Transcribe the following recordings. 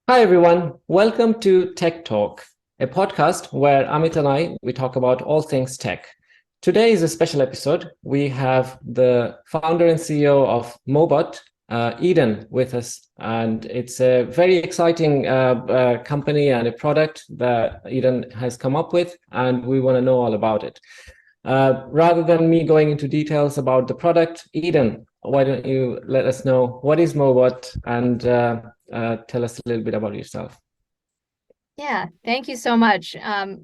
Hi everyone, welcome to Tech Talk, a podcast where Amit and we talk about all things tech. Today is a special episode. We have the founder and CEO of Mobot, Eden, with us, and it's a very exciting company and a product that Eden has come up with, and we want to know all about it. Rather than me going into details about the product, Eden, why don't you let us know what is Mobot and tell us a little bit about yourself? Yeah, thank you so much.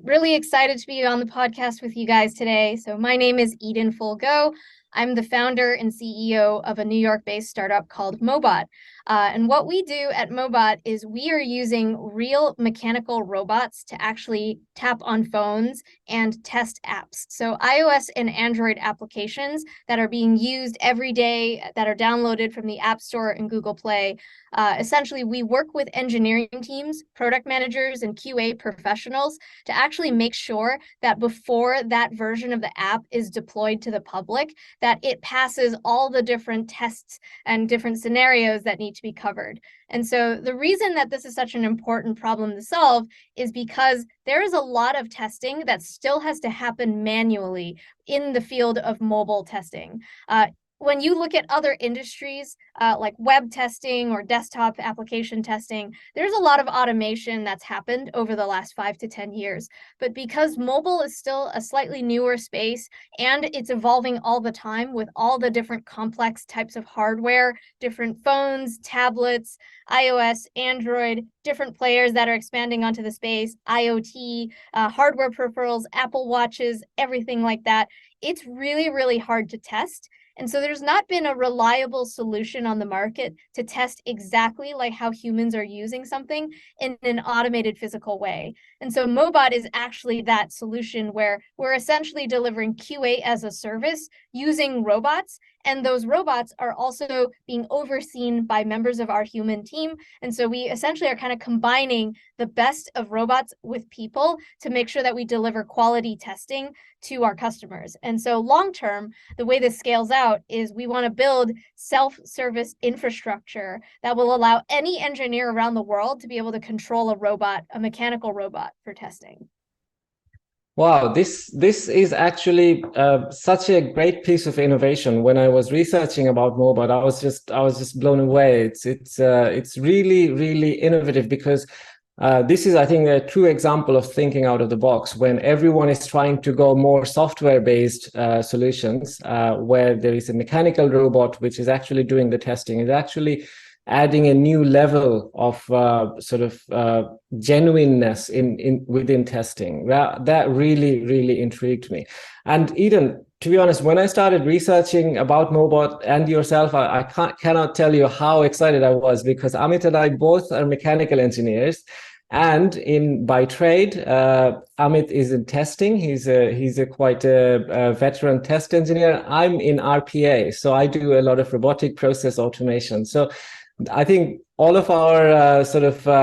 Really excited to be on the podcast with you guys today. So, my name is Eden Full Goh. I'm the founder and CEO of a New York-based startup called Mobot. And what we do at Mobot is we are using real mechanical robots to actually tap on phones and test apps. So, iOS and Android applications that are being used every day, that are downloaded from the App Store and Google Play. Essentially, we work with engineering teams, product managers, and QA professionals to actually make sure that before that version of the app is deployed to the public, that it passes all the different tests and different scenarios that need to be covered. And so the reason that this is such an important problem to solve is because there is a lot of testing that still has to happen manually in the field of mobile testing. When you look at other industries like web testing or desktop application testing, there's a lot of automation that's happened over the last 5 to 10 years. But because mobile is still a slightly newer space and it's evolving all the time with all the different complex types of hardware, different phones, tablets, iOS, Android, different players that are expanding onto the space, IoT, hardware peripherals, Apple Watches, everything like that, it's really, really hard to test. And so there's not been a reliable solution on the market to test exactly like how humans are using something in an automated physical way. And so Mobot is actually that solution where we're essentially delivering QA as a service using robots. And those robots are also being overseen by members of our human team. And so we essentially are kind of combining the best of robots with people to make sure that we deliver quality testing to our customers. And so long term, the way this scales out is we want to build self-service infrastructure that will allow any engineer around the world to be able to control a robot, a mechanical robot for testing. Wow, this is actually such a great piece of innovation. When I was researching about Mobot, I was just blown away. It's really innovative because this is, I think, a true example of thinking out of the box when everyone is trying to go more software-based solutions, where there is a mechanical robot which is actually doing the testing. It's actually adding a new level of genuineness in within testing. That really intrigued me. And Eden, to be honest, when I started researching about Mobot and yourself, I cannot tell you how excited I was because Amit and I both are mechanical engineers. And in by trade, Amit is in testing. He's a quite a veteran test engineer. I'm in RPA, so I do a lot of robotic process automation. So I think all of our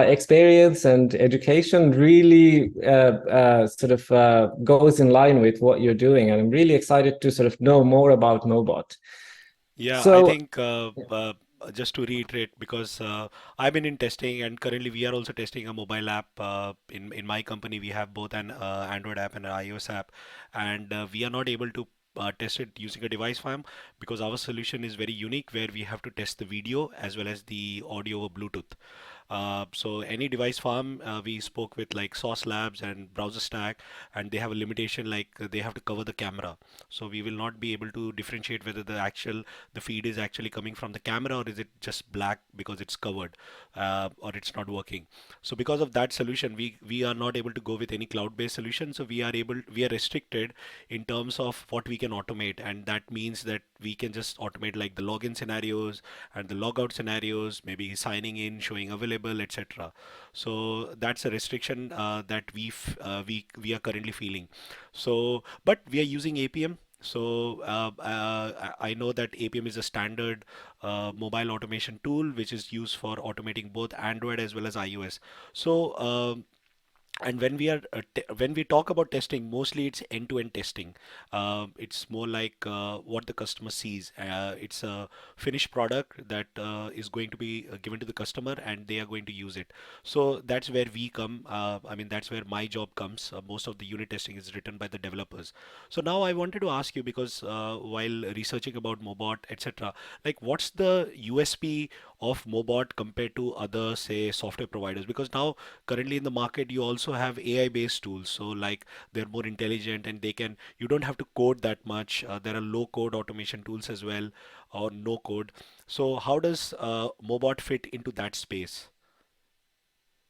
experience and education really goes in line with what you're doing, and I'm really excited to sort of know more about Mobot. Yeah, I So, think just to reiterate, because I've been in testing, and currently we are also testing a mobile app. In my company, we have both an Android app and an iOS app, and we are not able to test it using a device farm because our solution is very unique, where we have to test the video as well as the audio over Bluetooth. So any device farm, we spoke with like Sauce Labs and Browser Stack, and they have a limitation like they have to cover the camera. So we will not be able to differentiate whether the feed is actually coming from the camera or is it just black because it's covered, or it's not working. So because of that solution, we are not able to go with any cloud-based solution. So we are restricted in terms of what we can automate, and that means that we can just automate like the login scenarios and the logout scenarios, maybe signing in, showing available, etc. So that's a restriction that we are currently feeling. So, but we are using APM. So I know that APM is a standard mobile automation tool which is used for automating both Android as well as iOS. So And when we talk about testing, mostly it's end-to-end testing. It's more like what the customer sees. It's a finished product that is going to be given to the customer, and they are going to use it. So that's where we come. I mean, that's where my job comes. Most of the unit testing is written by the developers. So now I wanted to ask you, because while researching about Mobot, etc., like what's the USP of Mobot compared to other, say, software providers? Because now currently in the market you also have AI based tools, so like they're more intelligent, and you don't have to code that much. There are low code automation tools as well, or no code. So how does Mobot fit into that space?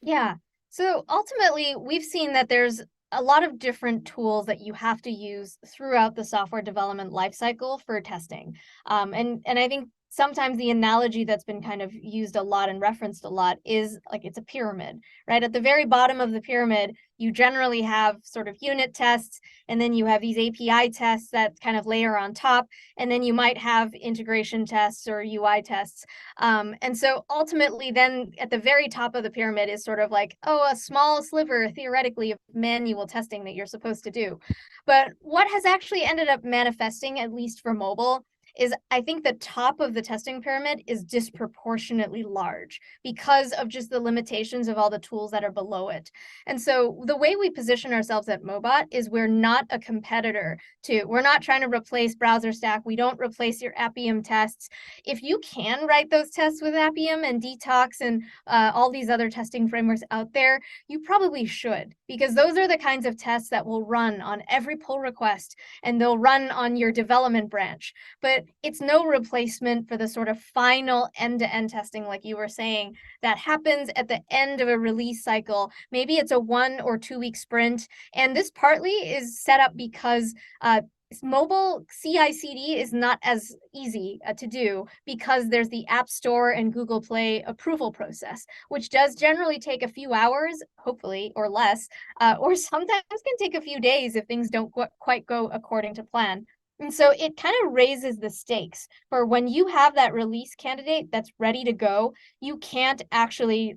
Yeah. So ultimately, we've seen that there's a lot of different tools that you have to use throughout the software development lifecycle for testing. And I think sometimes the analogy that's been kind of used a lot and referenced a lot is like it's a pyramid, right? At the very bottom of the pyramid, you generally have sort of unit tests, and then you have these API tests that kind of layer on top, and then you might have integration tests or UI tests. And so ultimately, then at the very top of the pyramid is sort of like, oh, a small sliver theoretically of manual testing that you're supposed to do. But what has actually ended up manifesting, at least for mobile, is I think the top of the testing pyramid is disproportionately large because of just the limitations of all the tools that are below it. And so the way we position ourselves at Mobot is we're not a competitor we're not trying to replace Browser Stack. We don't replace your Appium tests. If you can write those tests with Appium and Detox and all these other testing frameworks out there, you probably should, because those are the kinds of tests that will run on every pull request, and they'll run on your development branch. But it's no replacement for the sort of final end-to-end testing, like you were saying, that happens at the end of a release cycle. Maybe it's a 1 or 2 week sprint. And this partly is set up because mobile CI/CD is not as easy to do, because there's the App Store and Google Play approval process, which does generally take a few hours, hopefully, or less, or sometimes can take a few days if things don't quite go according to plan. And so it kind of raises the stakes for when you have that release candidate that's ready to go, you can't actually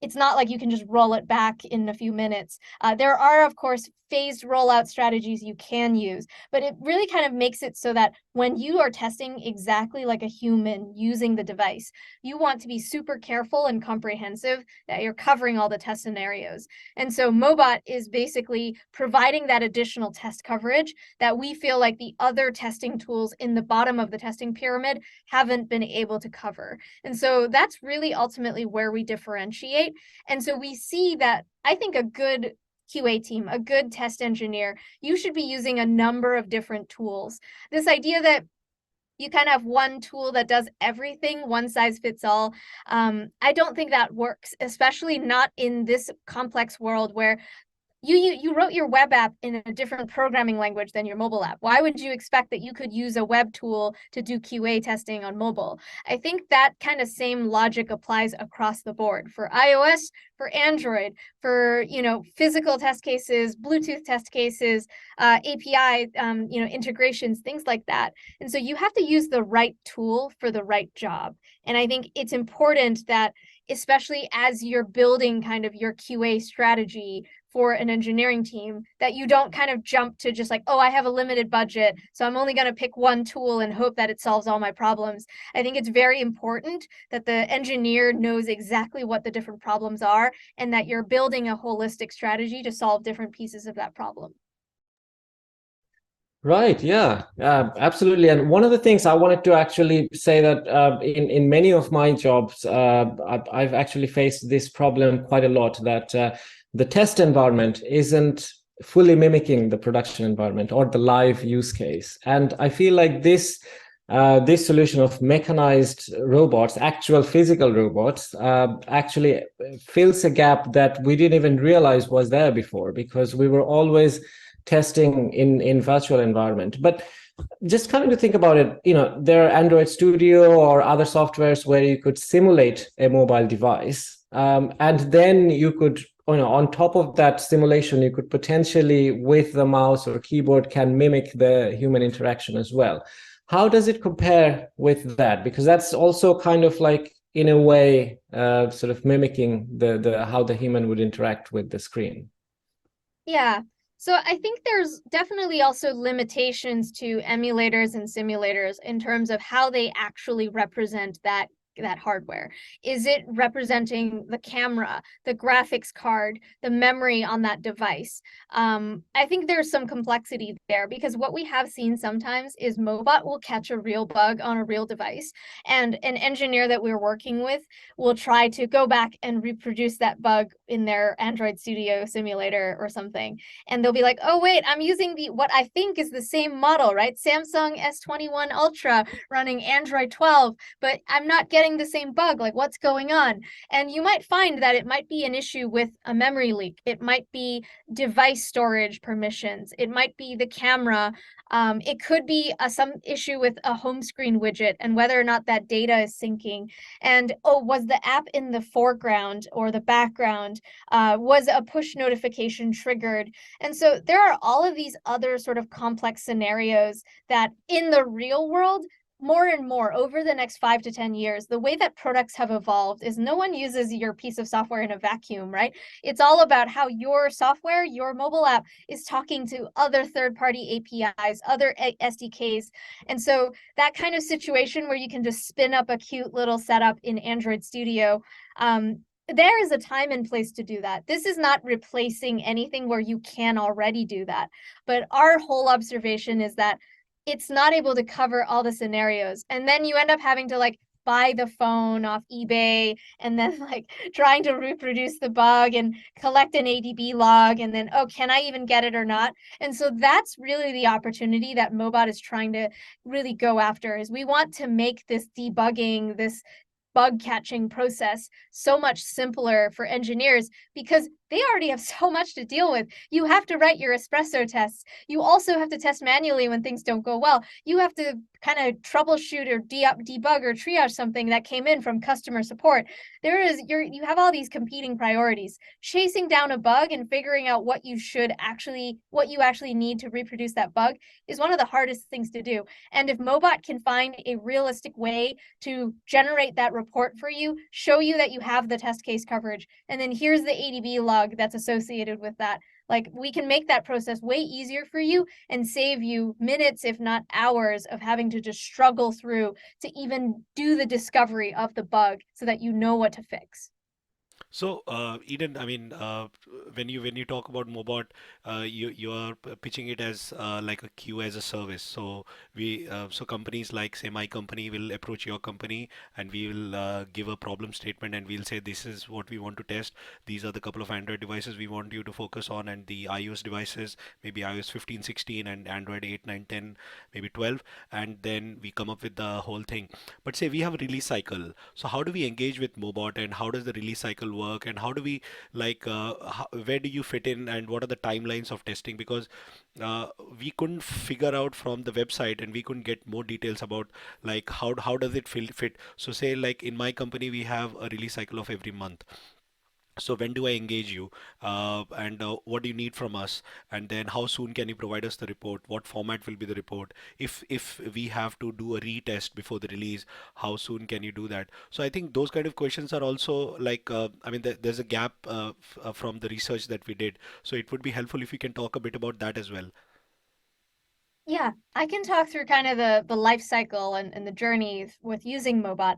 it's not like you can just roll it back in a few minutes. There are, of course, phased rollout strategies you can use, but it really kind of makes it so that when you are testing exactly like a human using the device, you want to be super careful and comprehensive that you're covering all the test scenarios. And so Mobot is basically providing that additional test coverage that we feel like the other testing tools in the bottom of the testing pyramid haven't been able to cover. And so that's really ultimately where we differentiate. And so we see that I think a good QA team, a good test engineer, you should be using a number of different tools. This idea that you kind of have one tool that does everything, one size fits all. I don't think that works, especially not in this complex world where you wrote your web app in a different programming language than your mobile app. Why would you expect that you could use a web tool to do QA testing on mobile? I think that kind of same logic applies across the board for iOS, for Android, for physical test cases, Bluetooth test cases, API integrations, things like that. And so you have to use the right tool for the right job. And I think it's important that, especially as you're building kind of your QA strategy for an engineering team, that you don't kind of jump to just like, oh, I have a limited budget, so I'm only going to pick one tool and hope that it solves all my problems. I think it's very important that the engineer knows exactly what the different problems are, and that you're building a holistic strategy to solve different pieces of that problem. Right, yeah, absolutely. And one of the things I wanted to actually say that in many of my jobs, I've actually faced this problem quite a lot, that the test environment isn't fully mimicking the production environment or the live use case. And I feel like this solution of mechanized robots, actual physical robots, actually fills a gap that we didn't even realize was there before, because we were always testing in virtual environment. But just coming to think about it, there are Android Studio or other softwares where you could simulate a mobile device, and then you could, on top of that simulation, you could potentially, with the mouse or keyboard, can mimic the human interaction as well. How does it compare with that? Because that's also kind of like in a way, sort of mimicking the how the human would interact with the screen. Yeah. So I think there's definitely also limitations to emulators and simulators in terms of how they actually represent that hardware. Is it representing the camera, the graphics card, the memory on that device? I think there's some complexity there, because what we have seen sometimes is Mobot will catch a real bug on a real device, and an engineer that we're working with will try to go back and reproduce that bug in their Android Studio simulator or something. And they'll be like, oh, wait, I'm using what I think is the same model, right? Samsung S21 Ultra running Android 12, but I'm not getting the same bug. Like, what's going on? And you might find that it might be an issue with a memory leak. It might be device storage permissions. It might be the camera. It could be some issue with a home screen widget and whether or not that data is syncing. And, oh, was the app in the foreground or the background? Was a push notification triggered? And so there are all of these other sort of complex scenarios that in the real world, more and more over the next 5 to 10 years, the way that products have evolved is no one uses your piece of software in a vacuum, right? It's all about how your software, your mobile app, is talking to other third-party APIs, other SDKs. And so that kind of situation where you can just spin up a cute little setup in Android Studio, there is a time and place to do that. This is not replacing anything where you can already do that. But our whole observation is that it's not able to cover all the scenarios. And then you end up having to like buy the phone off eBay and then like trying to reproduce the bug and collect an ADB log and then, oh, can I even get it or not? And so that's really the opportunity that Mobot is trying to really go after, is we want to make this debugging, this bug catching process so much simpler for engineers, because they already have so much to deal with. You have to write your espresso tests. You also have to test manually when things don't go well. You have to kind of troubleshoot or debug or triage something that came in from customer support. You have all these competing priorities. Chasing down a bug and figuring out what you actually need to reproduce that bug is one of the hardest things to do. And if Mobot can find a realistic way to generate that report for you, show you that you have the test case coverage, and then here's the ADB log that's associated with that. Like, we can make that process way easier for you and save you minutes, if not hours, of having to just struggle through to even do the discovery of the bug so that you know what to fix. So, Eden, I mean, when you talk about Mobot, you are pitching it as like a queue as a service. So so companies like, say, my company will approach your company, and we will give a problem statement, and we'll say this is what we want to test. These are the couple of Android devices we want you to focus on, and the iOS devices, maybe iOS 15, 16, and Android 8, 9, 10, maybe 12, and then we come up with the whole thing. But say we have a release cycle. So how do we engage with Mobot, and how does the release cycle work, and how do we like where do you fit in, and what are the timelines of testing? Because uh, we couldn't figure out from the website, and we couldn't get more details about like how does it fit. So say like in my company we have a release cycle of every month. So when do I engage you? And what do you need from us? And then how soon can you provide us the report? What format will be the report? If we have to do a retest before the release, how soon can you do that? So I think those kind of questions are also like, I mean, there's a gap from the research that we did. So it would be helpful if you can talk a bit about that as well. Yeah, I can talk through kind of the life cycle and the journey with using Mobot.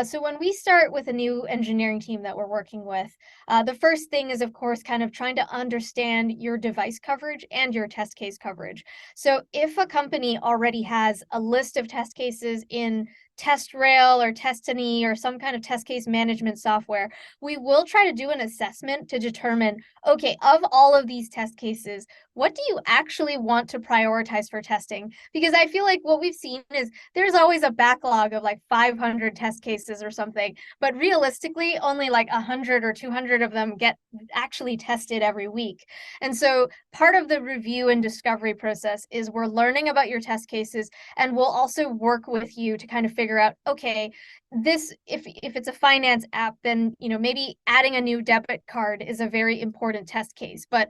So when we start with a new engineering team that we're working with, the first thing is, of course, kind of trying to understand your device coverage and your test case coverage. So if a company already has a list of test cases in TestRail or Testany or some kind of test case management software, we will try to do an assessment to determine, okay, of all of these test cases, what do you actually want to prioritize for testing? Because I feel like what we've seen is there's always a backlog of like 500 test cases or something, but realistically, only like 100 or 200 of them get actually tested every week. And so part of the review and discovery process is we're learning about your test cases, and we'll also work with you to kind of figure out, okay, this, if it's a finance app, then maybe adding a new debit card is a very important test case. But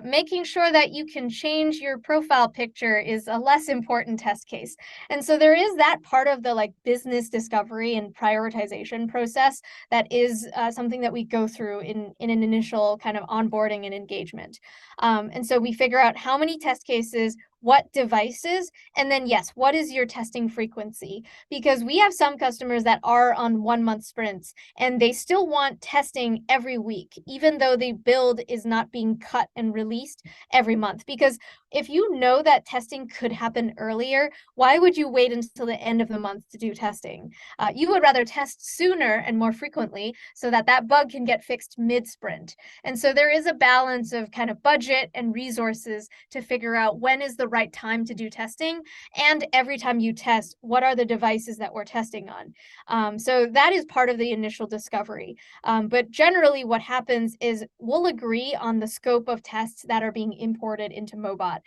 making sure that you can change your profile picture is a less important test case. And so there is that part of the business discovery and prioritization process that is something that we go through in an initial kind of onboarding and engagement. And so we figure out how many test cases, what devices, and then yes, what is your testing frequency? Because we have some customers that are on 1 month sprints and they still want testing every week, even though the build is not being cut and released every month. Because if you know that testing could happen earlier, why would you wait until the end of the month to do testing? You would rather test sooner and more frequently so that that bug can get fixed mid-sprint. And so there is a balance of kind of budget and resources to figure out when is the right time to do testing. And every time you test, what are the devices that we're testing on? So that is part of the initial discovery. But generally what happens is we'll agree on the scope of tests that are being imported into Mobot.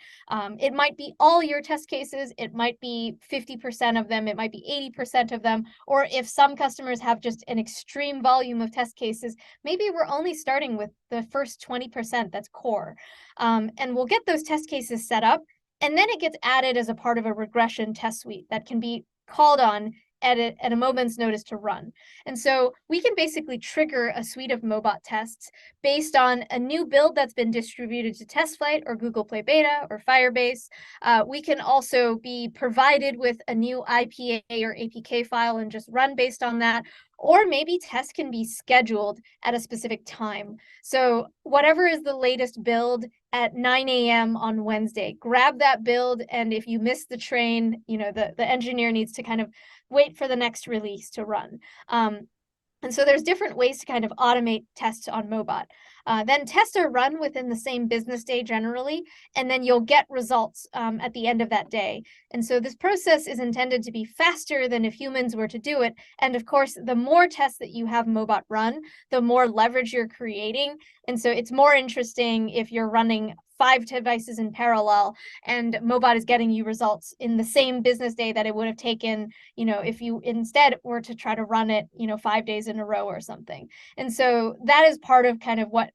It might be all your test cases, it might be 50% of them, it might be 80% of them, or if some customers have just an extreme volume of test cases, maybe we're only starting with the first 20% that's core. And we'll get those test cases set up, and then it gets added as a part of a regression test suite that can be called on at a moment's notice to run. And so we can basically trigger a suite of Mobot tests based on a new build that's been distributed to TestFlight or Google Play Beta or Firebase. We can also be provided with a new IPA or APK file and just run based on that. Or maybe tests can be scheduled at a specific time. So whatever is the latest build at 9 a.m. on Wednesday, grab that build. And if you miss the train, the engineer needs to kind of wait for the next release to run. And so there's different ways to kind of automate tests on Mobot. Then tests are run within the same business day generally, and then you'll get results at the end of that day. And so this process is intended to be faster than if humans were to do it. And of course, the more tests that you have Mobot run, the more leverage you're creating. And so it's more interesting if you're running 5 devices in parallel and Mobot is getting you results in the same business day that it would have taken, if you instead were to try to run it, 5 days in a row or something. And so that is part of kind of what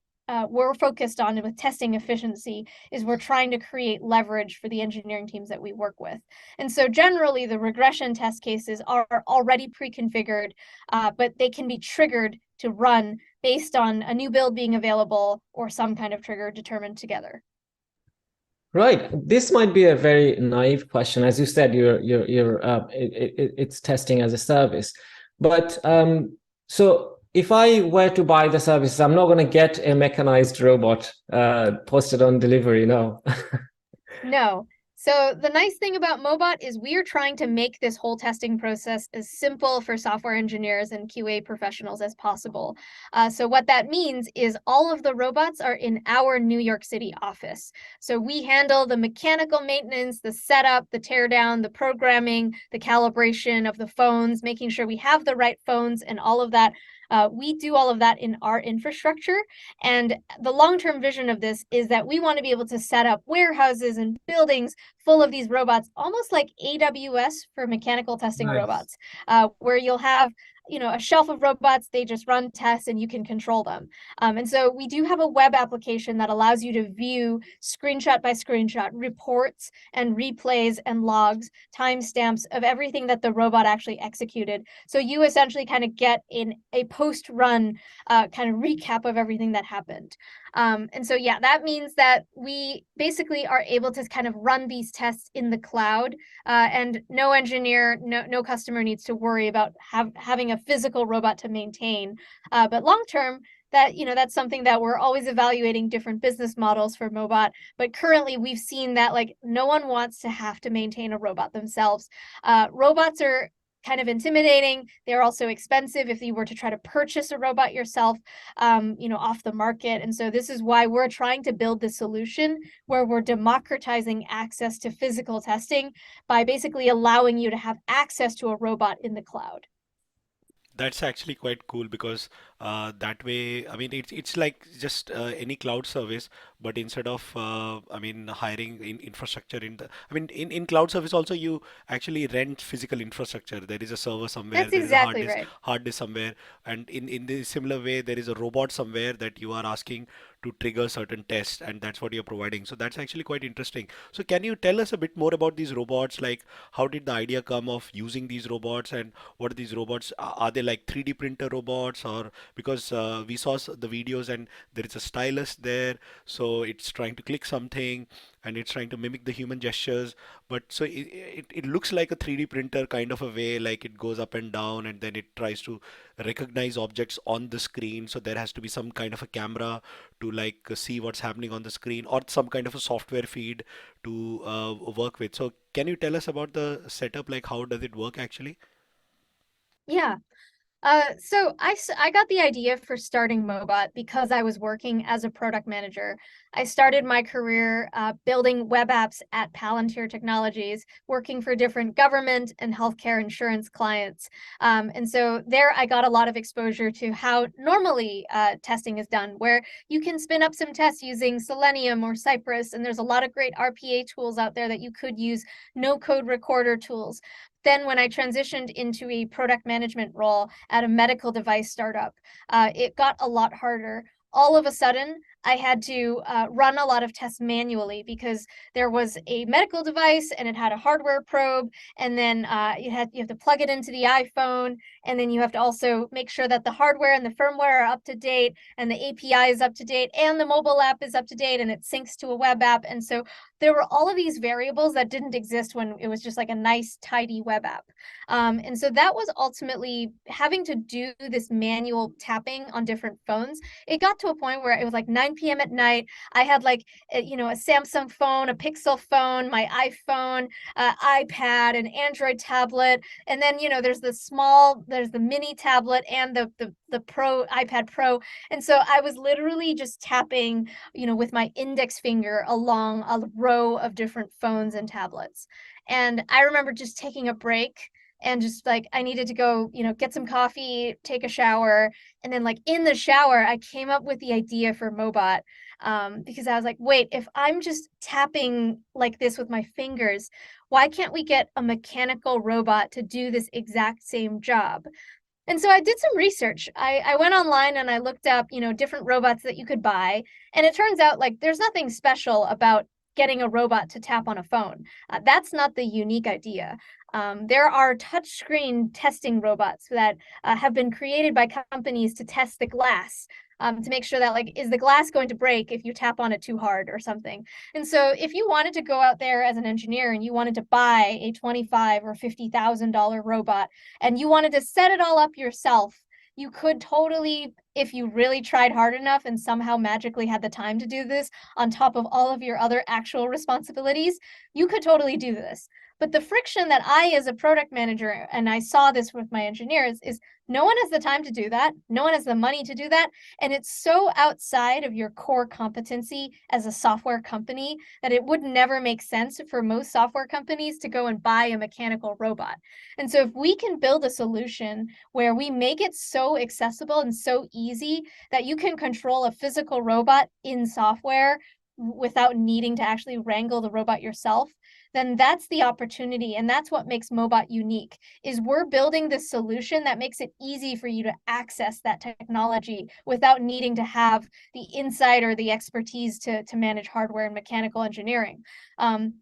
we're focused on with testing efficiency, is we're trying to create leverage for the engineering teams that we work with. And so generally the regression test cases are already pre-configured, but they can be triggered to run based on a new build being available or some kind of trigger determined together. Right. This might be a very naive question. As you said, it's testing as a service. But so if I were to buy the services, I'm not going to get a mechanized robot posted on delivery, no. No. So the nice thing about Mobot is we are trying to make this whole testing process as simple for software engineers and QA professionals as possible. So what that means is all of the robots are in our New York City office. So we handle the mechanical maintenance, the setup, the teardown, the programming, the calibration of the phones, making sure we have the right phones and all of that. We do all of that in our infrastructure. And the long-term vision of this is that we want to be able to set up warehouses and buildings full of these robots, almost like AWS for mechanical testing robots, where you'll have a shelf of robots, they just run tests and you can control them. And so we do have a web application that allows you to view screenshot by screenshot reports and replays and logs, timestamps of everything that the robot actually executed. So you essentially kind of get in a post-run kind of recap of everything that happened. And so, yeah, that means that we basically are able to kind of run these tests in the cloud, and no engineer, no customer needs to worry about having a physical robot to maintain. But long term, that's something that we're always evaluating different business models for Mobot. But currently, we've seen that no one wants to have to maintain a robot themselves. Robots are kind of intimidating. They're also expensive if you were to try to purchase a robot yourself, off the market. And so this is why we're trying to build this solution where we're democratizing access to physical testing by basically allowing you to have access to a robot in the cloud. That's actually quite cool because That way, I mean, it's like just any cloud service, but instead of I mean hiring in infrastructure in the, I mean in cloud service also you actually rent physical infrastructure. There is a server somewhere, That's there is a exactly right. hard disk somewhere, and in the similar way there is a robot somewhere that you are asking to trigger certain tests, and that's what you're providing. So that's actually quite interesting. So can you tell us a bit more about these robots? Like, how did the idea come of using these robots, and what are these robots? Are they like 3D printer robots, or because we saw the videos and there is a stylus there, so it's trying to click something and it's trying to mimic the human gestures, but so it looks like a 3D printer kind of a way, like it goes up and down and then it tries to recognize objects on the screen. So there has to be some kind of a camera to like see what's happening on the screen, or some kind of a software feed to work with. So can you tell us about the setup, like how does it work actually? Yeah. So I got the idea for starting Mobot because I was working as a product manager. I started my career building web apps at Palantir Technologies, working for different government and healthcare insurance clients. And so there I got a lot of exposure to how normally testing is done, where you can spin up some tests using Selenium or Cypress, and there's a lot of great RPA tools out there that you could use, no code recorder tools. Then when I transitioned into a product management role at a medical device startup, it got a lot harder. All of a sudden, I had to run a lot of tests manually because there was a medical device and it had a hardware probe, and then you have to plug it into the iPhone, and then you have to also make sure that the hardware and the firmware are up to date, and the API is up to date, and the mobile app is up to date, and it syncs to a web app. And so there were all of these variables that didn't exist when it was just like a nice, tidy web app. And so that was ultimately having to do this manual tapping on different phones. It got to a point where it was like 9 p.m. at night. I had like, a Samsung phone, a Pixel phone, my iPhone, iPad, an Android tablet. And then, there's the mini tablet and the Pro iPad Pro. And so I was literally just tapping, with my index finger along a row of different phones and tablets. And I remember just taking a break and just like I needed to go, get some coffee, take a shower. And then like in the shower, I came up with the idea for Mobot, because I was like, wait, if I'm just tapping like this with my fingers, why can't we get a mechanical robot to do this exact same job? And so I did some research. I went online and I looked up, different robots that you could buy. And it turns out like there's nothing special about getting a robot to tap on a phone. That's not the unique idea. There are touchscreen testing robots that have been created by companies to test the glass, to make sure that like, is the glass going to break if you tap on it too hard or something? And so if you wanted to go out there as an engineer and you wanted to buy a 25 or $50,000 robot and you wanted to set it all up yourself, you could totally, if you really tried hard enough and somehow magically had the time to do this on top of all of your other actual responsibilities, you could totally do this. But the friction that I, as a product manager, and I saw this with my engineers, is no one has the time to do that. No one has the money to do that. And it's so outside of your core competency as a software company that it would never make sense for most software companies to go and buy a mechanical robot. And so if we can build a solution where we make it so accessible and so easy that you can control a physical robot in software without needing to actually wrangle the robot yourself, then that's the opportunity. And that's what makes Mobot unique, is we're building this solution that makes it easy for you to access that technology without needing to have the insight or the expertise to manage hardware and mechanical engineering. And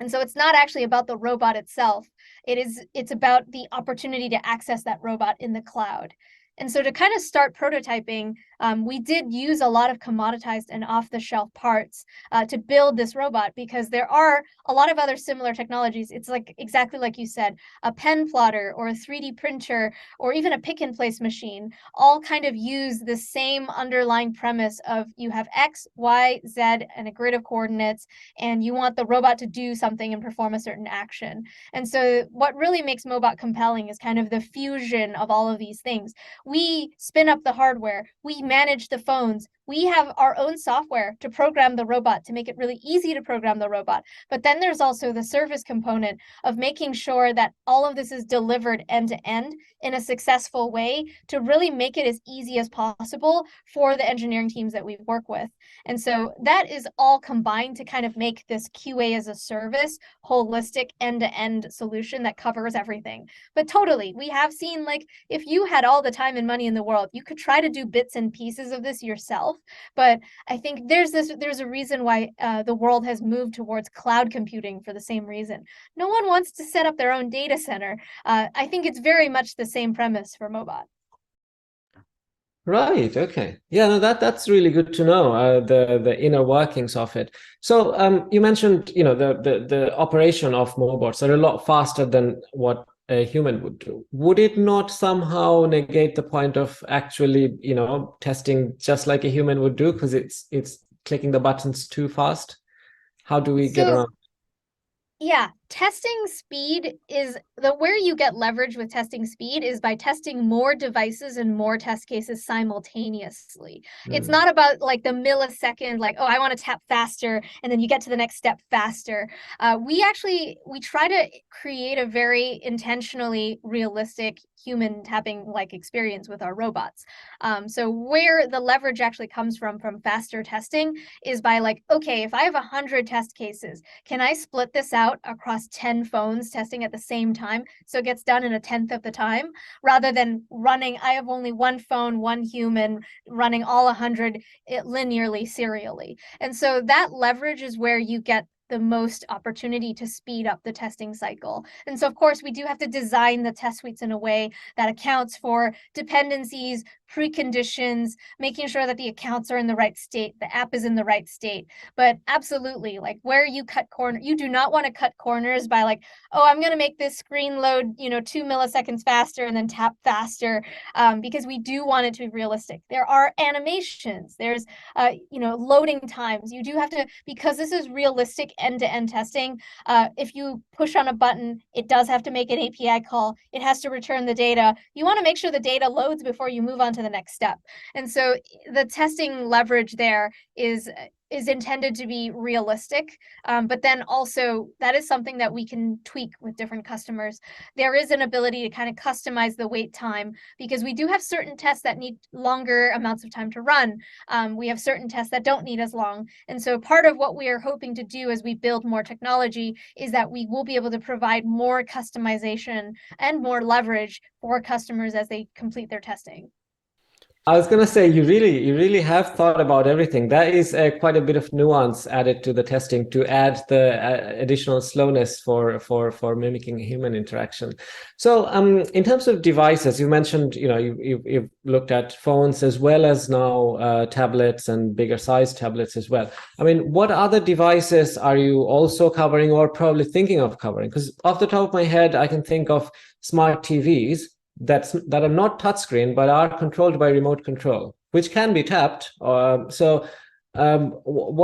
so it's not actually about the robot itself. It's about the opportunity to access that robot in the cloud. And so to kind of start prototyping, we did use a lot of commoditized and off-the-shelf parts to build this robot, because there are a lot of other similar technologies. It's like exactly like you said, a pen plotter or a 3D printer or even a pick and place machine, all kind of use the same underlying premise of you have X, Y, Z, and a grid of coordinates, and you want the robot to do something and perform a certain action. And so what really makes Mobot compelling is kind of the fusion of all of these things. We spin up the hardware, we manage the phones, we have our own software to program the robot, to make it really easy to program the robot. But then there's also the service component of making sure that all of this is delivered end to end in a successful way to really make it as easy as possible for the engineering teams that we work with. And so that is all combined to kind of make this QA as a service, holistic end-to-end solution that covers everything. But totally, we have seen, like, if you had all the time and money in the world, you could try to do bits and pieces of this yourself. But I think there's a reason why the world has moved towards cloud computing for the same reason. No one wants to set up their own data center. I think it's very much the same premise for Mobot. Right. Okay. Yeah. No, that's really good to know. The inner workings of it. So you mentioned, the operation of Mobots are a lot faster than what a human would do. Would it not somehow negate the point of actually, testing just like a human would do, because it's clicking the buttons too fast? How do we get around? Yeah, testing speed is where you get leverage with testing speed is by testing more devices and more test cases simultaneously. It's not about like the millisecond, like, oh, I want to tap faster, and then you get to the next step faster. We try to create a very intentionally realistic human tapping like experience with our robots. So where the leverage actually comes from faster testing is by like, okay, if I have 100 test cases, can I split this out across 10 phones testing at the same time so it gets done in a tenth of the time, rather than I have only one phone, one human running all 100 linearly, serially. And so that leverage is where you get the most opportunity to speed up the testing cycle. And so, of course, we do have to design the test suites in a way that accounts for dependencies, preconditions, making sure that the accounts are in the right state, the app is in the right state. But absolutely, like where you you do not want to cut corners by like, oh, I'm going to make this screen load, 2 milliseconds faster and then tap faster, because we do want it to be realistic. There are animations, there's, loading times. You do have to, because this is realistic end-to-end testing, if you push on a button, it does have to make an API call. It has to return the data. You want to make sure the data loads before you move on to the next step. And so the testing leverage there is intended to be realistic, but then also that is something that we can tweak with different customers. There is an ability to kind of customize the wait time, because we do have certain tests that need longer amounts of time to run. We have certain tests that don't need as long. And so part of what we are hoping to do as we build more technology is that we will be able to provide more customization and more leverage for customers as they complete their testing. I was going to say, you really have thought about everything. That is quite a bit of nuance added to the testing to add the additional slowness for mimicking human interaction. So, in terms of devices, you mentioned, you've looked at phones as well as now tablets and bigger size tablets as well. I mean, what other devices are you also covering or probably thinking of covering? Because off the top of my head, I can think of smart TVs that are not touchscreen but are controlled by remote control, which can be tapped. What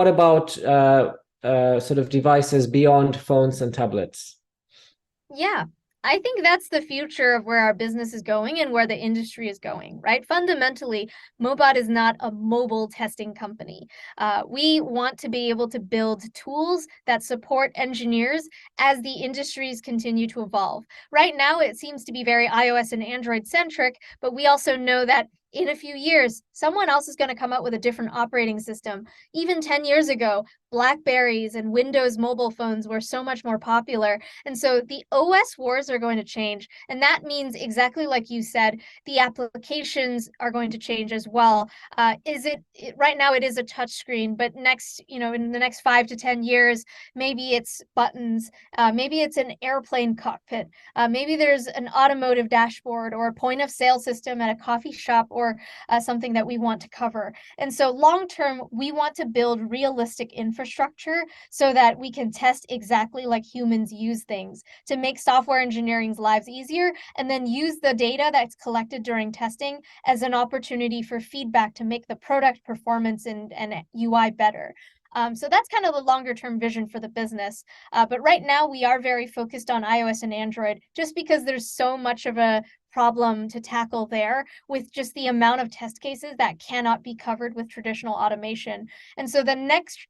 about sort of devices beyond phones and tablets? Yeah, I think that's the future of where our business is going and where the industry is going, right? Fundamentally, Mobot is not a mobile testing company. We want to be able to build tools that support engineers as the industries continue to evolve. Right now, it seems to be very iOS and Android centric, but we also know that in a few years, someone else is going to come out with a different operating system. Even 10 years ago, Blackberries and Windows mobile phones were so much more popular. And so the OS wars are going to change. And that means, exactly like you said, the applications are going to change as well. Right now it is a touch screen, but in the next 5 to 10 years, maybe it's buttons, maybe it's an airplane cockpit, maybe there's an automotive dashboard or a point of sale system at a coffee shop, or something that we want to cover. And so long term, we want to build realistic infrastructure so that we can test exactly like humans use things, to make software engineering's lives easier, and then use the data that's collected during testing as an opportunity for feedback to make the product performance and UI better. So that's kind of the longer term vision for the business. But right now we are very focused on iOS and Android, just because there's so much of a problem to tackle there with just the amount of test cases that cannot be covered with traditional automation. And so the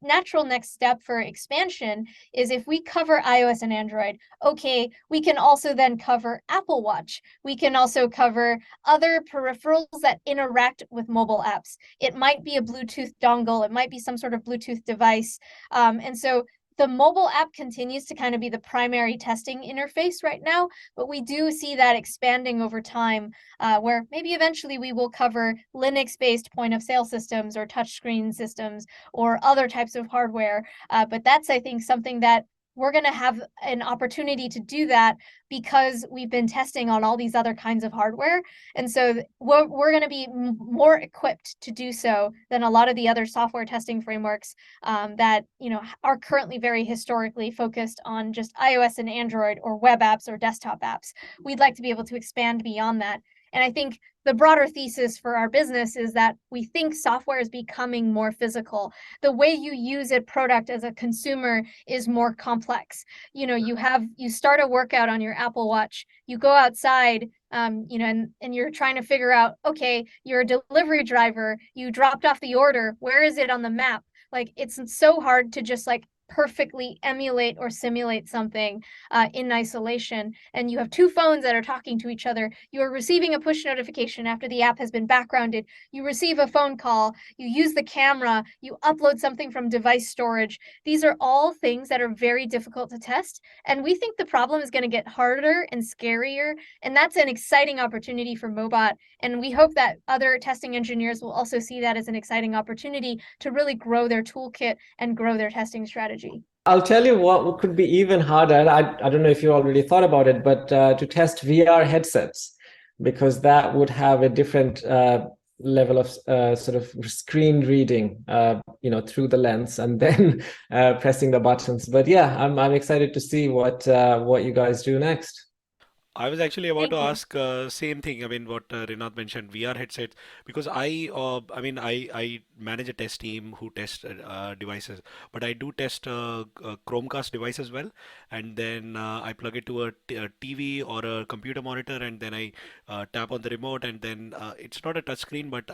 natural next step for expansion is, if we cover iOS and Android, okay, we can also then cover Apple Watch. We can also cover other peripherals that interact with mobile apps. It might be a Bluetooth dongle, it might be some sort of Bluetooth device. And so the mobile app continues to kind of be the primary testing interface right now, but we do see that expanding over time, where maybe eventually we will cover Linux-based point-of-sale systems or touchscreen systems or other types of hardware. But that's, I think, something that we're going to have an opportunity to do that because we've been testing on all these other kinds of hardware. And so we're going to be more equipped to do so than a lot of the other software testing frameworks that, you know, are currently very historically focused on just iOS and Android or web apps or desktop apps. We'd like to be able to expand beyond that. And I think the broader thesis for our business is that we think software is becoming more physical. The way you use a product as a consumer is more complex. You know, you start a workout on your Apple Watch, you go outside, you know, and you're trying to figure out, okay, you're a delivery driver, you dropped off the order, where is it on the map? Like, it's so hard to just like perfectly emulate or simulate something in isolation. And you have two phones that are talking to each other. You are receiving a push notification after the app has been backgrounded. You receive a phone call. You use the camera. You upload something from device storage. These are all things that are very difficult to test. And we think the problem is going to get harder and scarier. And that's an exciting opportunity for Mobot. And we hope that other testing engineers will also see that as an exciting opportunity to really grow their toolkit and grow their testing strategy. I'll tell you what could be even harder. I don't know if you already thought about it, but to test VR headsets, because that would have a different level of sort of screen reading, you know, through the lens and then pressing the buttons. But yeah, I'm excited to see what you guys do next. I was actually about Thank to you. ask same thing. I mean, what Rinat mentioned, VR headsets, because I mean, I manage a test team who test devices, but I do test Chromecast device as well, and then I plug it to a TV or a computer monitor, and then I tap on the remote, and then it's not a touch screen, but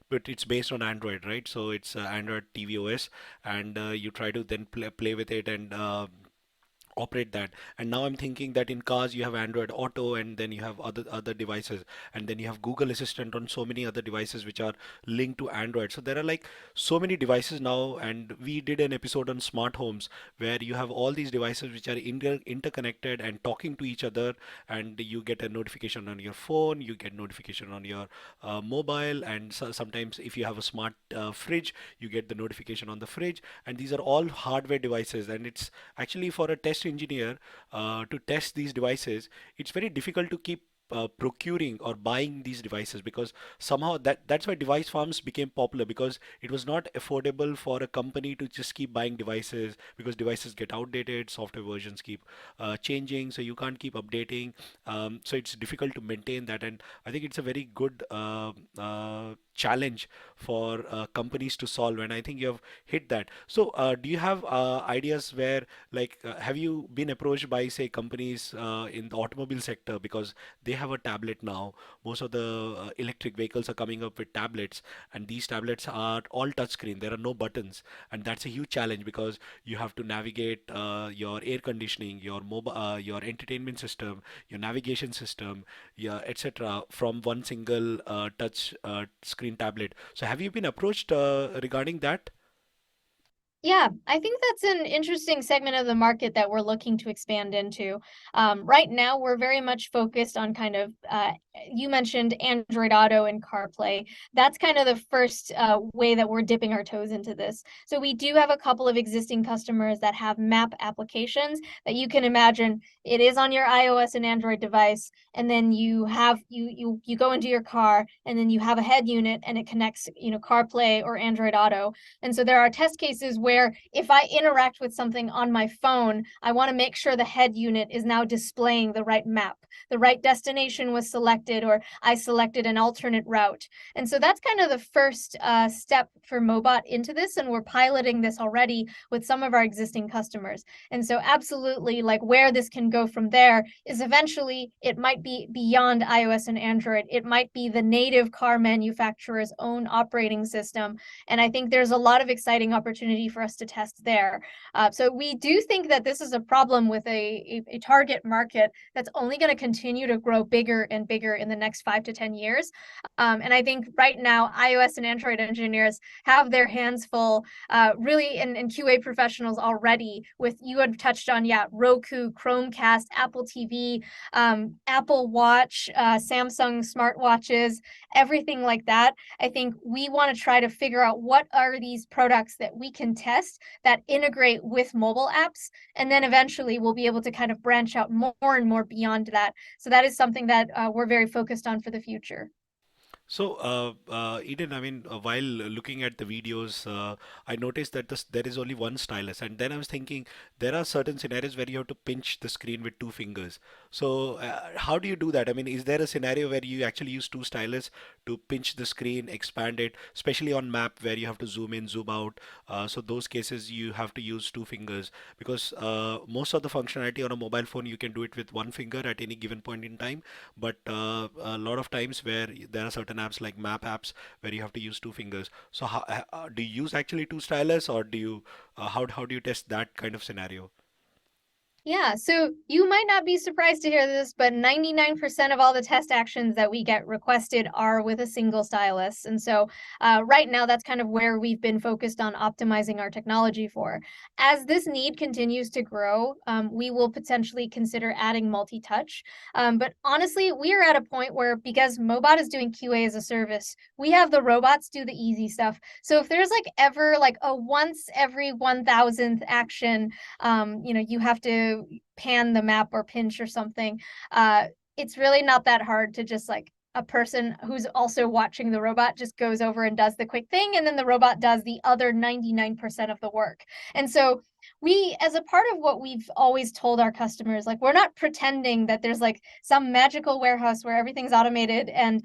it's based on Android, right? So it's Android TV OS, and you try to then play with it and operate that. And now I'm thinking that in cars you have Android Auto, and then you have other devices, and then you have Google Assistant on so many other devices which are linked to Android. So there are like so many devices now, and we did an episode on smart homes where you have all these devices which are interconnected and talking to each other, and you get a notification on your phone, you get notification on your mobile, and sometimes if you have a smart fridge, you get the notification on the fridge. And these are all hardware devices, and it's actually for a test engineer to test these devices, it's very difficult to keep procuring or buying these devices, because somehow that's why device farms became popular, because it was not affordable for a company to just keep buying devices, because devices get outdated, software versions keep changing, so you can't keep updating. So it's difficult to maintain that, and I think it's a very good challenge for companies to solve, and I think you have hit that. So do you have ideas where, like, have you been approached by, say, companies in the automobile sector, because they have a tablet now? Most of the electric vehicles are coming up with tablets, and these tablets are all touchscreen. There are no buttons, and that's a huge challenge, because you have to navigate your air conditioning, your mobile, your entertainment system, your navigation system, yeah, etc., from one single touch screen tablet. So have you been approached regarding that? Yeah, I think that's an interesting segment of the market that we're looking to expand into. Right now, we're very much focused on kind of, you mentioned Android Auto and CarPlay. That's kind of the first way that we're dipping our toes into this. So we do have a couple of existing customers that have map applications that you can imagine. It is on your iOS and Android device, and then you have you go into your car, and then you have a head unit, and it connects, you know, CarPlay or Android Auto. And so there are test cases where where if I interact with something on my phone, I want to make sure the head unit is now displaying the right map, the right destination was selected, or I selected an alternate route. And so that's kind of the first step for Mobot into this, and we're piloting this already with some of our existing customers. And so absolutely, like, where this can go from there is eventually it might be beyond iOS and Android. It might be the native car manufacturer's own operating system. And I think there's a lot of exciting opportunity for us to test there. So we do think that this is a problem with a target market that's only going to continue to grow bigger and bigger in the next 5 to 10 years. And I think right now, iOS and Android engineers have their hands full, really, and QA professionals already with, you had touched on, Roku, Chromecast, Apple TV, Apple Watch, Samsung smartwatches, everything like that. I think we want to try to figure out what are these products that we can test that integrate with mobile apps. And then eventually we'll be able to kind of branch out more and more beyond that. So that is something that we're very focused on for the future. So, Eden, I mean, while looking at the videos, I noticed that there is only one stylus, and then I was thinking there are certain scenarios where you have to pinch the screen with two fingers. So, how do you do that? I mean, is there a scenario where you actually use two stylus to pinch the screen, expand it, especially on map where you have to zoom in, zoom out? So those cases you have to use two fingers, because most of the functionality on a mobile phone you can do it with one finger at any given point in time, but a lot of times where there are certain apps like map apps where you have to use two fingers. So do you use actually two stylus, or do you how do you test that kind of scenario? Yeah, so you might not be surprised to hear this, but 99% of all the test actions that we get requested are with a single stylus. And so right now, that's kind of where we've been focused on optimizing our technology for. As this need continues to grow, we will potentially consider adding multi-touch. But honestly, we are at a point where, because Mobot is doing QA as a service, we have the robots do the easy stuff. So if there's like ever like a once every 1,000th action, you have to pan the map or pinch or something, it's really not that hard to just, like, a person who's also watching the robot just goes over and does the quick thing, and then the robot does the other 99% of the work. And so we, as a part of what we've always told our customers, like, we're not pretending that there's like some magical warehouse where everything's automated and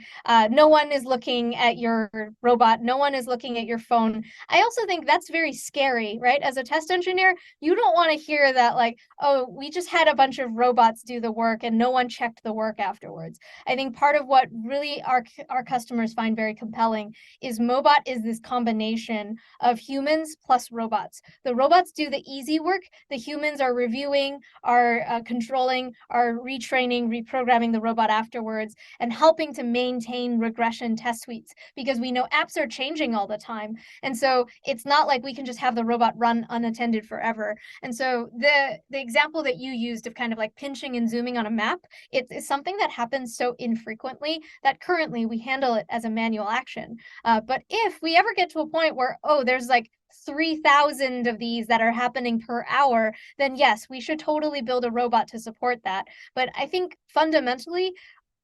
no one is looking at your robot, no one is looking at your phone. I also think that's very scary, right? As a test engineer, you don't want to hear that, like, oh, we just had a bunch of robots do the work and no one checked the work afterwards. I think part of what really our customers find very compelling is Mobot is this combination of humans plus robots. The robots do the easy work. The humans are reviewing, are controlling, are retraining, reprogramming the robot afterwards, and helping to maintain regression test suites, because we know apps are changing all the time. And so it's not like we can just have the robot run unattended forever. And so the example that you used of kind of like pinching and zooming on a map, it's something that happens so infrequently that currently we handle it as a manual action. But if we ever get to a point where, oh, there's like 3,000 of these that are happening per hour, then yes, we should totally build a robot to support that. But I think fundamentally,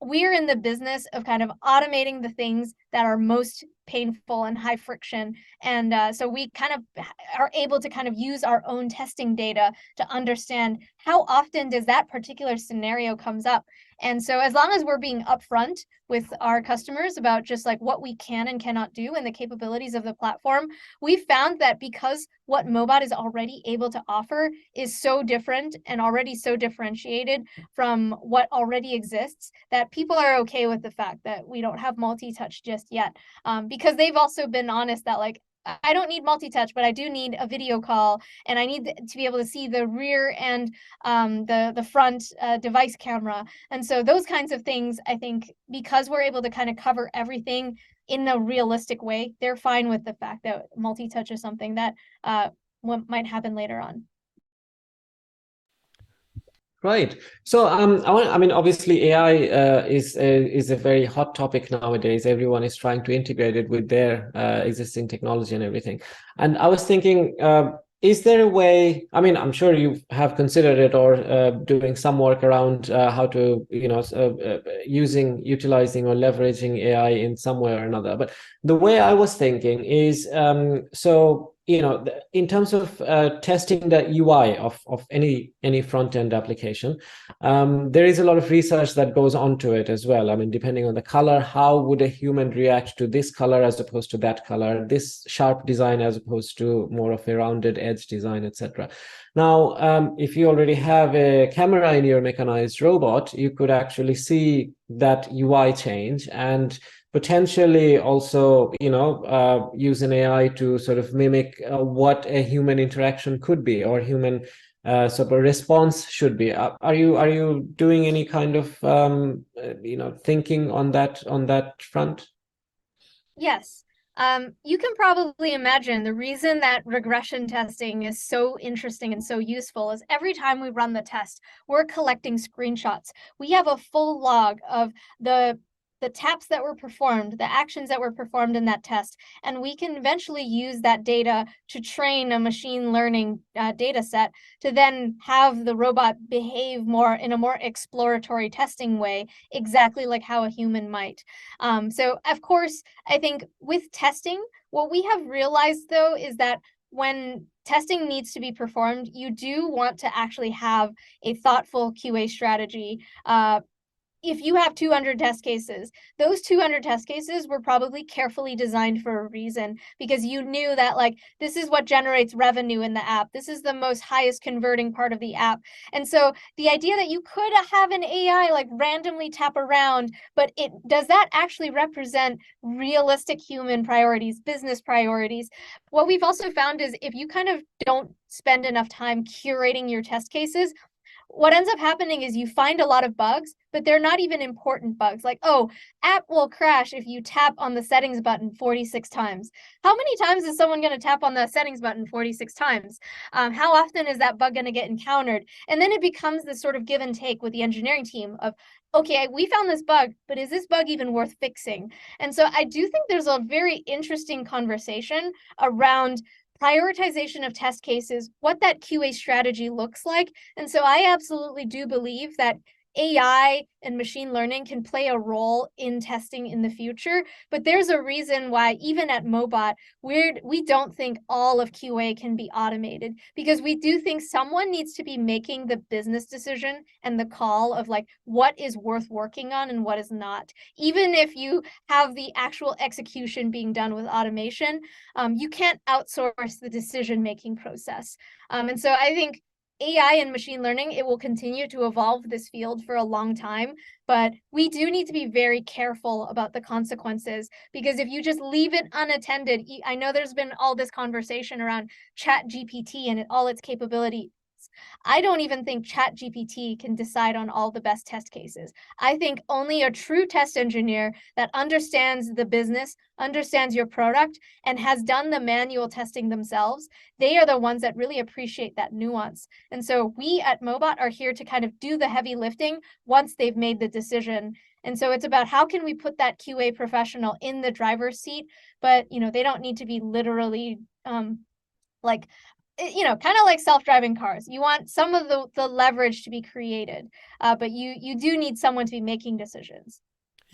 we're in the business of kind of automating the things that are most painful and high friction. And so we kind of are able to kind of use our own testing data to understand how often does that particular scenario comes up. And so as long as we're being upfront with our customers about just like what we can and cannot do and the capabilities of the platform, we found that because what Mobot is already able to offer is so different and already so differentiated from what already exists, that people are okay with the fact that we don't have multi-touch just yet. Because they've also been honest that, like, I don't need multi-touch, but I do need a video call, and I need to be able to see the rear and the front device camera. And so those kinds of things, I think, because we're able to kind of cover everything in a realistic way, they're fine with the fact that multi-touch is something that might happen later on. Right. So I mean, obviously, AI is a very hot topic nowadays. Everyone is trying to integrate it with their existing technology and everything. And I was thinking, is there a way? I mean, I'm sure you have considered it or doing some work around how to, utilizing or leveraging AI in some way or another. But the way I was thinking is, so in terms of testing the UI of any front end application, there is a lot of research that goes onto it as well. I mean, depending on the color, how would a human react to this color as opposed to that color, this sharp design as opposed to more of a rounded edge design, etc. Now, if you already have a camera in your mechanized robot, you could actually see that UI change and potentially also, use an AI to sort of mimic what a human interaction could be or human sort of response should be. Are you doing any kind of thinking on that front? Yes. You can probably imagine the reason that regression testing is so interesting and so useful is every time we run the test, we're collecting screenshots. We have a full log of the taps that were performed, the actions that were performed in that test, and we can eventually use that data to train a machine learning data set to then have the robot behave more in a more exploratory testing way, exactly like how a human might. So of course, I think with testing, what we have realized though is that when testing needs to be performed, you do want to actually have a thoughtful QA strategy. If you have 200 test cases, those 200 test cases were probably carefully designed for a reason, because you knew that like this is what generates revenue in the app. This is the most highest converting part of the app. And so the idea that you could have an AI like randomly tap around, but does that actually represent realistic human priorities, business priorities? What we've also found is if you kind of don't spend enough time curating your test cases, what ends up happening is you find a lot of bugs, but they're not even important bugs. Like, oh, app will crash if you tap on the settings button 46 times. How many times is someone going to tap on the settings button 46 times? How often is that bug going to get encountered? And then it becomes this sort of give and take with the engineering team of, okay, we found this bug, but is this bug even worth fixing? And so I do think there's a very interesting conversation around prioritization of test cases, what that QA strategy looks like. And so I absolutely do believe that AI and machine learning can play a role in testing in the future, but there's a reason why even at Mobot, we don't think all of QA can be automated, because we do think someone needs to be making the business decision and the call of like what is worth working on and what is not. Even if you have the actual execution being done with automation, you can't outsource the decision-making process. And so I think AI and machine learning, it will continue to evolve this field for a long time, but we do need to be very careful about the consequences, because if you just leave it unattended, I know there's been all this conversation around Chat GPT and all its capabilities. I don't even think Chat GPT can decide on all the best test cases. I think only a true test engineer that understands the business, understands your product, and has done the manual testing themselves, they are the ones that really appreciate that nuance. And so we at Mobot are here to kind of do the heavy lifting once they've made the decision. And so it's about how can we put that QA professional in the driver's seat, but they don't need to be literally like kind of like self-driving cars. You want some of the leverage to be created, but you do need someone to be making decisions.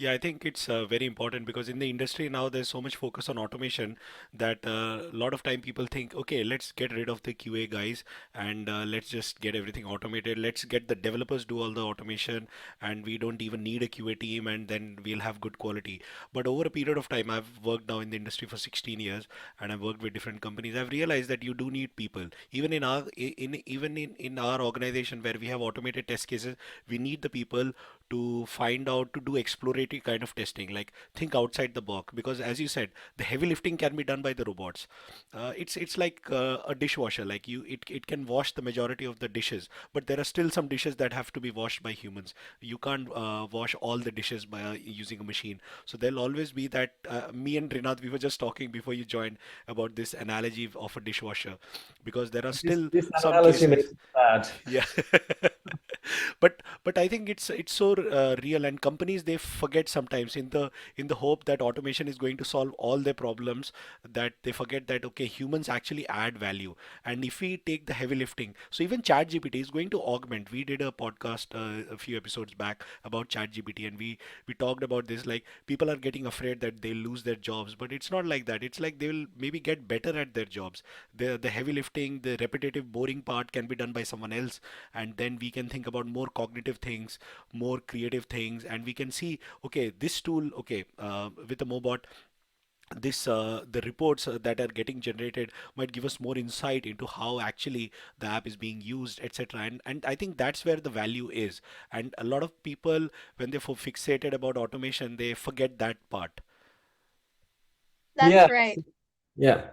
Yeah, I think it's very important because in the industry now there's so much focus on automation that a lot of time people think, okay, let's get rid of the QA guys and let's just get everything automated. Let's get the developers do all the automation and we don't even need a QA team and then we'll have good quality. But over a period of time, I've worked now in the industry for 16 years and I've worked with different companies. I've realized that you do need people. Even in our organization where we have automated test cases, we need the people to find out to do exploratory kind of testing, like think outside the box, because as you said, the heavy lifting can be done by the robots. It's like a dishwasher, like it can wash the majority of the dishes, but there are still some dishes that have to be washed by humans. You can't wash all the dishes by using a machine. So there'll always be that. Me and Rinat, we were just talking before you joined about this analogy of a dishwasher, because there are This still this some analogy cases. makes it bad. Yeah. But I think it's so real, and companies they forget sometimes in the hope that automation is going to solve all their problems, that they forget that okay, humans actually add value. And if we take the heavy lifting, so even ChatGPT is going to augment. We did a podcast a few episodes back about ChatGPT, and we talked about this, like people are getting afraid that they'll lose their jobs, but it's not like that. It's like they will maybe get better at their jobs. The heavy lifting, the repetitive boring part can be done by someone else, and then we can think about more cognitive things, more creative things, and we can see okay, this tool, okay, with the Mobot, this the reports that are getting generated might give us more insight into how actually the app is being used, etc. And I think that's where the value is. And a lot of people, when they're fixated about automation, they forget that part. Yeah, That's right. yeah.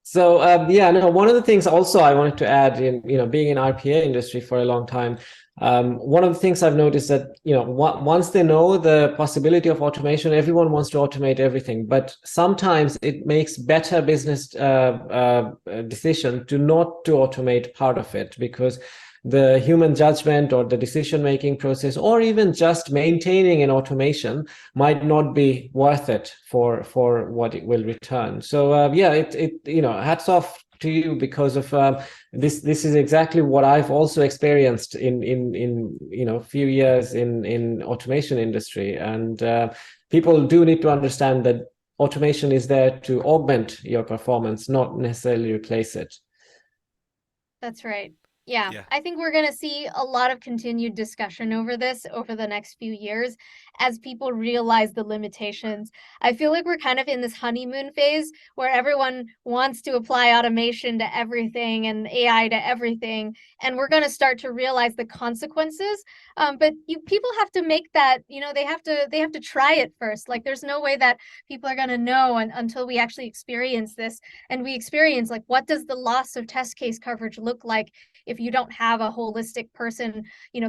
So yeah, no, one of the things also I wanted to add in, being in RPA industry for a long time, one of the things I've noticed that, once they know the possibility of automation, everyone wants to automate everything. But sometimes it makes better business decision to not to automate part of it, because the human judgment or the decision making process, or even just maintaining an automation, might not be worth it for what it will return. So yeah, hats off to you, because of this is exactly what I've also experienced in few years in automation industry. And people do need to understand that automation is there to augment your performance, not necessarily replace it. That's right. Yeah, Yeah. I think we're going to see a lot of continued discussion over this over the next few years as people realize the limitations. I feel like we're kind of in this honeymoon phase where everyone wants to apply automation to everything and AI to everything, and we're going to start to realize the consequences. But people have to make that, they have to try it first. Like there's no way that people are going to know until we actually experience this, and we experience like what does the loss of test case coverage look like if you don't have a holistic person,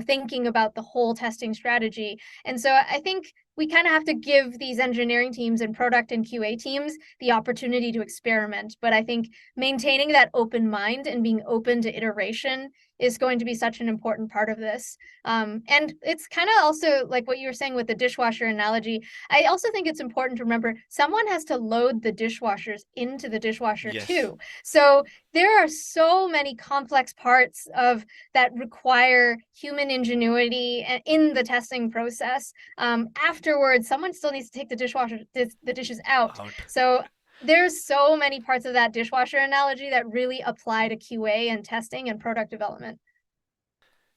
thinking about the whole testing strategy. And so I think we kind of have to give these engineering teams and product and QA teams the opportunity to experiment. But I think maintaining that open mind and being open to iteration is going to be such an important part of this. And it's kind of also like what you were saying with the dishwasher analogy. I also think it's important to remember someone has to load the dishwashers into the dishwasher Yes. too. So there are so many complex parts of that require human ingenuity in the testing process. Afterwards, someone still needs to take the dishes out. Out. So there's so many parts of that dishwasher analogy that really apply to QA and testing and product development.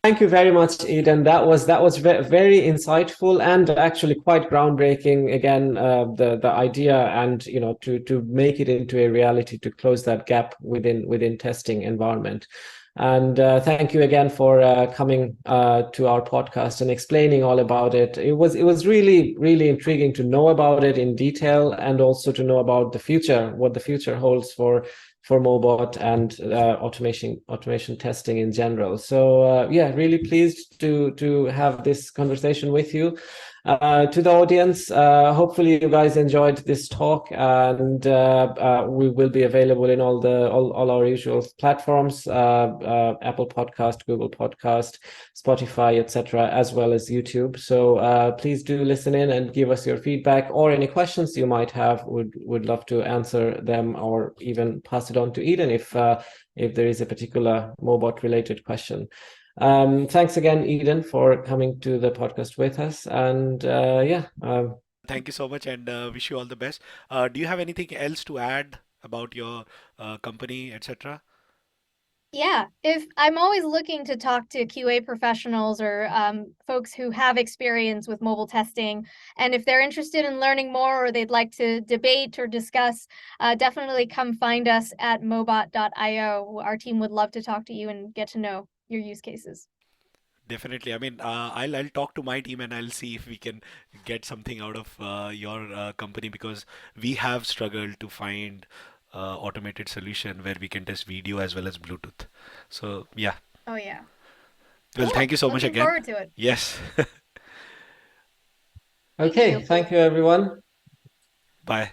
Thank you very much, Eden. That was very insightful and actually quite groundbreaking. Again, the idea, and to make it into a reality, to close that gap within testing environment. And thank you again for coming to our podcast and explaining all about it. It was really intriguing to know about it in detail, and also to know about the future, what the future holds for Mobot and automation testing in general. So yeah, really pleased to have this conversation with you. To the audience, hopefully you guys enjoyed this talk, and we will be available in all our usual platforms, Apple Podcast, Google Podcast, Spotify, etc., as well as YouTube. So please do listen in and give us your feedback, or any questions you might have. Would love to answer them, or even pass it on to Eden if there is a particular Mobot related question. Thanks again, Eden, for coming to the podcast with us. And yeah. Thank you so much, and wish you all the best. Do you have anything else to add about your company, etc.? Yeah, if I'm always looking to talk to QA professionals or folks who have experience with mobile testing, and if they're interested in learning more or they'd like to debate or discuss, definitely come find us at mobot.io. Our team would love to talk to you and get to know your use cases. Definitely. I mean, I'll talk to my team and I'll see if we can get something out of your company, because we have struggled to find automated solution where we can test video as well as Bluetooth. So yeah. Oh yeah, Well, thank cool. you so much Looking again. forward to it. Yes. Thank Okay, you. thank you, everyone. Bye.